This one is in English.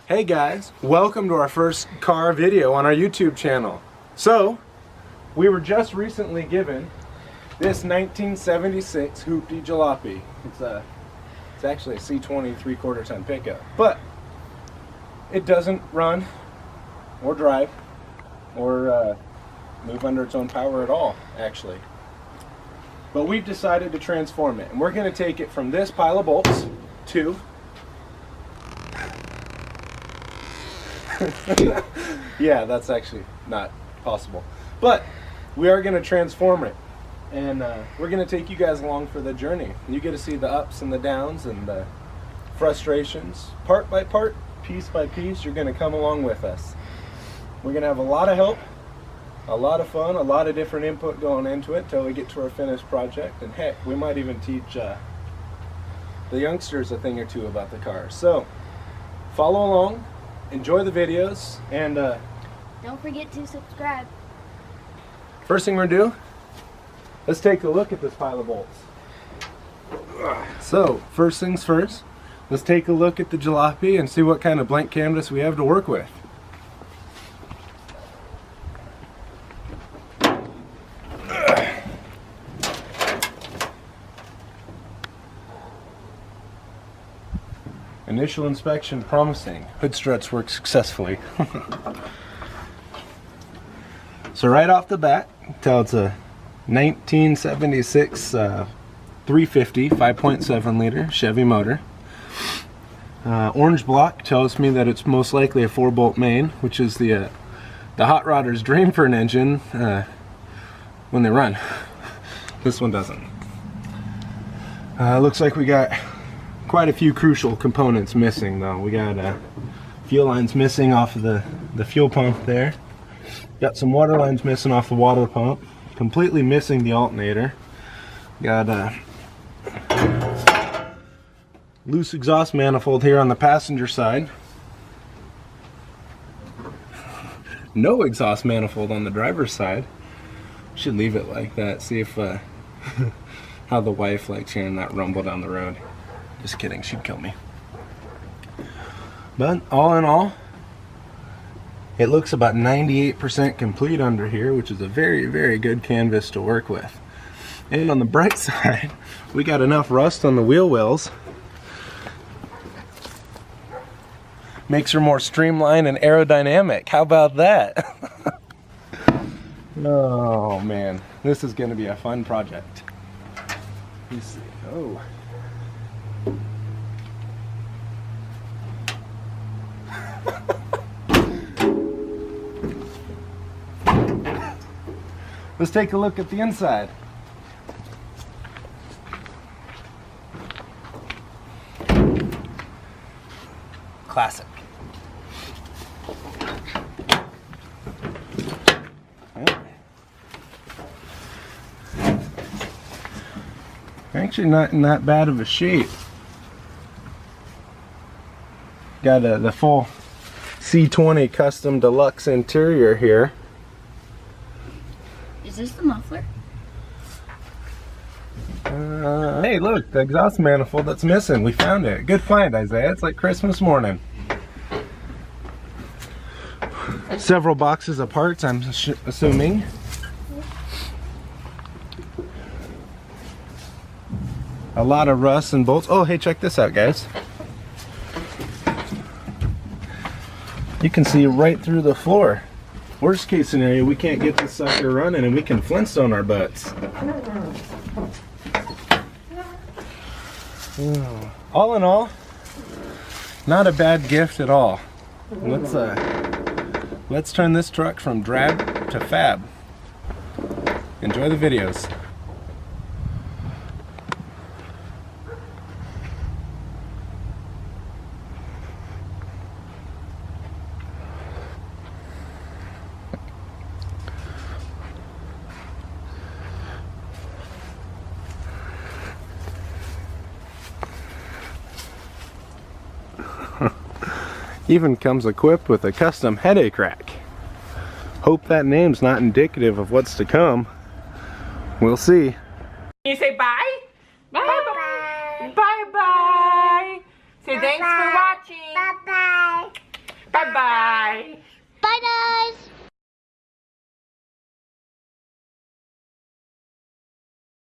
Hey guys, welcome to our first car video on our YouTube channel. So, we were just recently given this 1976 Hoopty Jalopy. It's actually a C20 3/4 ton pickup, but it doesn't run or drive or move under its own power at all, actually. But we've decided to transform it, and we're going to take it from this pile of bolts to yeah, that's actually not possible. But we are going to transform it, and we're going to take you guys along for the journey. You get to see the ups and the downs and the frustrations, part by part, piece by piece. You're going to come along with us. We're going to have a lot of help, a lot of fun, a lot of different input going into it till we get to our finished project. And heck, we might even teach the youngsters a thing or two about the car. So follow along, enjoy the videos, and don't forget to subscribe. First thing we're gonna do, let's take a look at this pile of bolts. So first things first, let's take a look at the Jalopy and see what kind of blank canvas we have to work with. Initial inspection promising. Hood struts work successfully. So right off the bat, tell it's a 1976 350 5.7 liter Chevy motor. Orange block tells me that it's most likely a 4-bolt main, which is the hot rodder's dream for an engine when they run. This one doesn't. Looks like we got quite a few crucial components missing though. We got fuel lines missing off of the fuel pump there. Got some water lines missing off the water pump. Completely missing the alternator. Got a loose exhaust manifold here on the passenger side. No exhaust manifold on the driver's side. Should leave it like that. See if how the wife likes hearing that rumble down the road. Just kidding, she'd kill me. But all in all, it looks about 98% complete under here, which is a very, very good canvas to work with. And on the bright side, we got enough rust on the wheel wells. Makes her more streamlined and aerodynamic. How about that? Oh man, this is going to be a fun project. Let me see. Oh. Let's take a look at the inside. Classic. Yeah. Actually not in that bad of a shape. Got the full C20 custom deluxe interior here. Is this the muffler? Hey look, the exhaust manifold that's missing. We found it. Good find, Isaiah. It's like Christmas morning. Several boxes of parts, I'm assuming. A lot of rust and bolts. Oh, hey, check this out, guys. You can see right through the floor. Worst case scenario, we can't get this sucker running and we can Flintstone our butts. All in all, not a bad gift at all. Let's turn this truck from drab to fab. Enjoy the videos. Even comes equipped with a custom headache rack. Hope that name's not indicative of what's to come. We'll see. You say bye? Bye bye. Bye bye. Say thanks for watching. Bye bye. Bye.